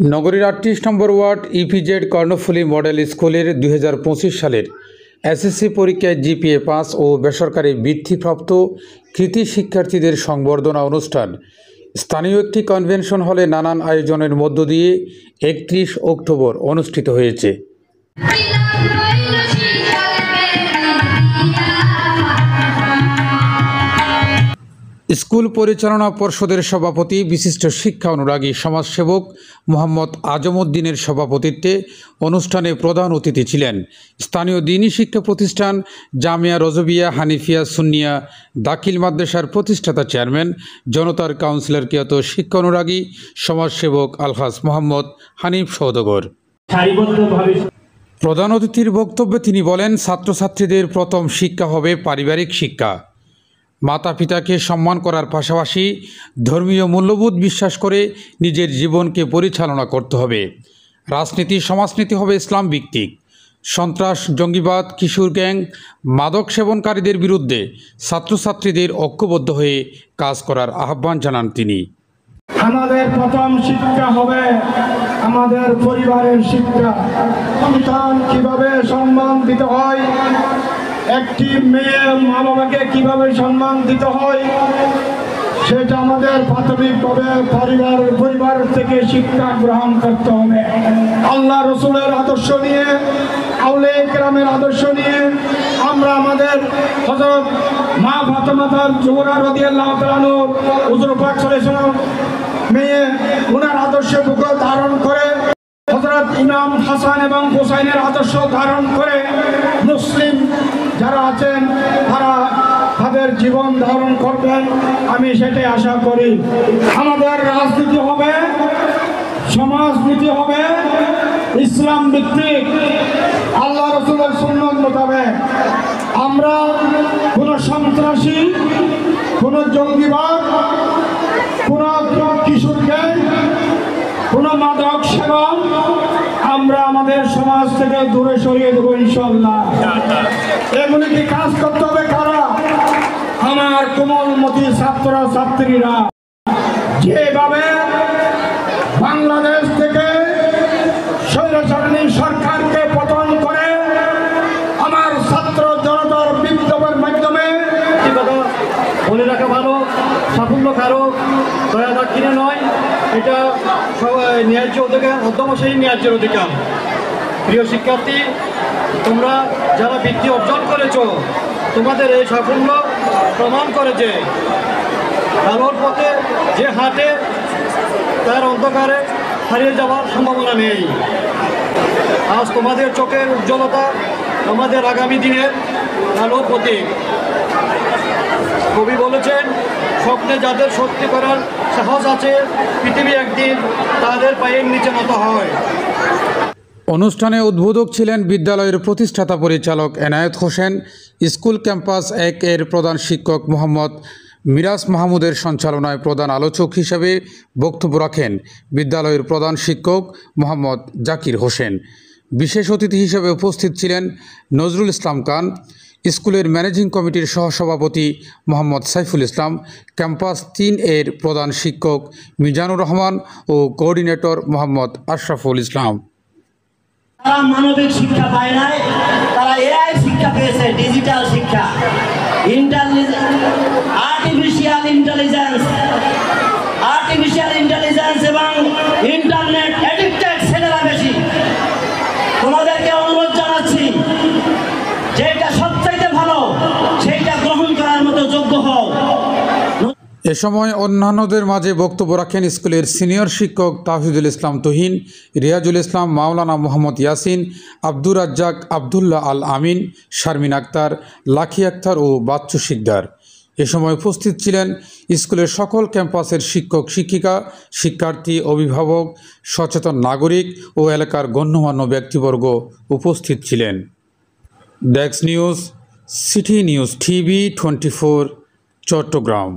নগরীর ৩৮ নম্বর word EPZ Karnaphuli model স্কুলের ২০২৫ সালের এসএসসি পরীক্ষায় জিপিএ ৫ ও বেসরকারি বৃত্তিপ্রাপ্ত কৃতি শিক্ষার্থীদের সংবর্ধনা অনুষ্ঠান স্থানীয় একটি কনভেনশন হলে নানান আয়োজনের মধ্য দিয়ে ৩১ অক্টোবর অনুষ্ঠিত হয়েছে। স্কুল পরিচালনা পর্ষদের সভাপতি বিশিষ্ট শিক্ষা অনুরাগী সমাজসেবক মোহাম্মদ আজমউদ্দিনের সভাপতিত্বে অনুষ্ঠানে প্রধান অতিথি ছিলেন স্থানীয় দ্বীনী শিক্ষা প্রতিষ্ঠান জামিয়া রজবিয়া হানিফিয়া সুন্নিয়া দাখিল মাদ্রাসার প্রতিষ্ঠাতা চেয়ারম্যান জনতার কাউন্সিলর কিয়ত শিক্ষা অনুরাগী সমাজসেবক আলহাজ মোহাম্মদ হানিফ সওদাগর। প্রধান অতিথির বক্তব্যে তিনি বলেন, ছাত্রছাত্রীদের প্রথম শিক্ষা হবে পারিবারিক শিক্ষা। মাতা পিতাকে সম্মান করার পাশাপাশি ধর্মীয় মূল্যবোধ বিশ্বাস করে নিজের জীবনকে পরিচালনা করতে হবে। রাজনীতি সমাজনীতি হবে ইসলাম ভিত্তিক। সন্ত্রাস, জঙ্গিবাদ, কিশোর গ্যাং, মাদক সেবনকারীদের বিরুদ্ধে ছাত্রছাত্রীদের ঐক্যবদ্ধ হয়ে কাজ করার আহ্বান জানান তিনি। আমাদের প্রথম শিক্ষা হবে আমাদের পরিবারের শিক্ষা। সন্তান কিভাবে সম্মান দিতে হয়, একটি মেয়ে মা বাবাকে কিভাবে সম্মান দিতে হয়, সেটা আমাদের প্রাথমিকভাবে পরিবার থেকে শিক্ষা গ্রহণ করতে হবে। আল্লাহ রসুলের আদর্শ নিয়ে, আউলিয়া কেরামের আদর্শ নিয়ে আমরা আমাদের হযরত মা ফাতেমা জোহরা রাদিয়াল্লাহু তাআলা আনহা হুজুর পাক সাল্লাল্লাহু আলাইহি ওয়াসাল্লাম মেয়ে ওনার আদর্শ বুকে ধারণ করে, হযরত ইমাম হাসান এবং হুসাইনের আদর্শ ধারণ করে মুসলিম যারা আছেন তারা তাদের জীবন ধারণ করবেন, আমি সেটাই আশা করি। আমাদের রাজনীতি হবে, সমাজনীতি হবে ইসলাম ভিত্তিক, আল্লাহ রসুলের সুন্নত মোতাবেক। আমরা কোনো সন্ত্রাসী, কোনো জঙ্গিবাদ, কোনো কিশোর গ্যাং, কোনো মাদক সেবন আমরা আমাদের সমাজ থেকে দূরে সরিয়ে দেবো ইনশাআল্লাহ। এগুলিকে কাজ করতে হবে কারা? আমার কোমলমতি ছাত্র ছাত্রীরা। যেভাবে বাংলাদেশ থেকে স্বৈরাচারী সরকারকে পতন করে আমার ছাত্র জনতার বিপ্লবের মাধ্যমে বলে রাখা ভালো, সাফল্য কারো দয়া দাক্ষিণে নয়, এটা ন্যায্য অধিকার, অধ্যবসায়ী ন্যায্যের অধিকার। প্রিয় শিক্ষার্থী, তোমরা যারা বৃত্তি অর্জন করেছ, তোমাদের এই সাফল্য প্রমাণ করেছে আলোর পথে যে হাটে তার অন্ধকারে হারিয়ে যাওয়ার সম্ভাবনা নেই। আজ তোমাদের চোখের উজ্জ্বলতা আমাদের আগামী দিনের আলোর প্রতীক। কবি বলেছেন, স্বপ্নে যাদের সত্যি করার সাহস আছে, পৃথিবী একদিন তাদের পায়ের নিচে নত হয়। অনুষ্ঠানে উদ্বোধক ছিলেন বিদ্যালয়ের প্রতিষ্ঠাতা পরিচালক এনায়েত হোসেন। স্কুল ক্যাম্পাস ১ এর প্রধান শিক্ষক মোহাম্মদ মিরাজ মাহমুদের সঞ্চালনায় প্রধান আলোচক হিসেবে বক্তব্য রাখেন বিদ্যালয়ের প্রধান শিক্ষক মোহাম্মদ জাকির হোসেন। বিশেষ অতিথি হিসেবে উপস্থিত ছিলেন নজরুল ইসলাম খান, স্কুলের ম্যানেজিং কমিটির সহসভাপতি মোহাম্মদ সাইফুল ইসলাম, ক্যাম্পাস ৩ এর প্রধান শিক্ষক মিজানুর রহমান ও কোঅর্ডিনেটর মোহাম্মদ আশরাফুল ইসলাম। তারা মানবিক শিক্ষা পায় নাই, তারা এআই শিক্ষা পেয়েছে, ডিজিটাল শিক্ষা, আর্টিফিশিয়াল ইন্টেলিজেন্স এবং ইন্টারনেট এডিক্টেড ছেলেরা বেশি। তোমাদেরকে অনুরোধ জানাচ্ছি, যেটা সবচাইতে ভালো সেইটা গ্রহণ করার মতো যোগ্য হও। এ সময় অন্যান্যদের মাঝে বক্তব্য রাখেন স্কুলের সিনিয়র শিক্ষক তাওহিদুল ইসলাম তুহিন, রিয়াজুল ইসলাম, মাওলানা মোহাম্মদ ইয়াসিন, আব্দুর রাজ্জাক, আবদুল্লাহ আল আমিন, শারমিন আক্তার, লাখি আক্তার ও বাচ্চু শিকদার। এ সময় উপস্থিত ছিলেন স্কুলের সকল ক্যাম্পাসের শিক্ষক শিক্ষিকা, শিক্ষার্থী, অভিভাবক, সচেতন নাগরিক ও এলাকার গণ্যমান্য ব্যক্তিবর্গ উপস্থিত ছিলেন। Desk news, city news TV 24, Chittagong.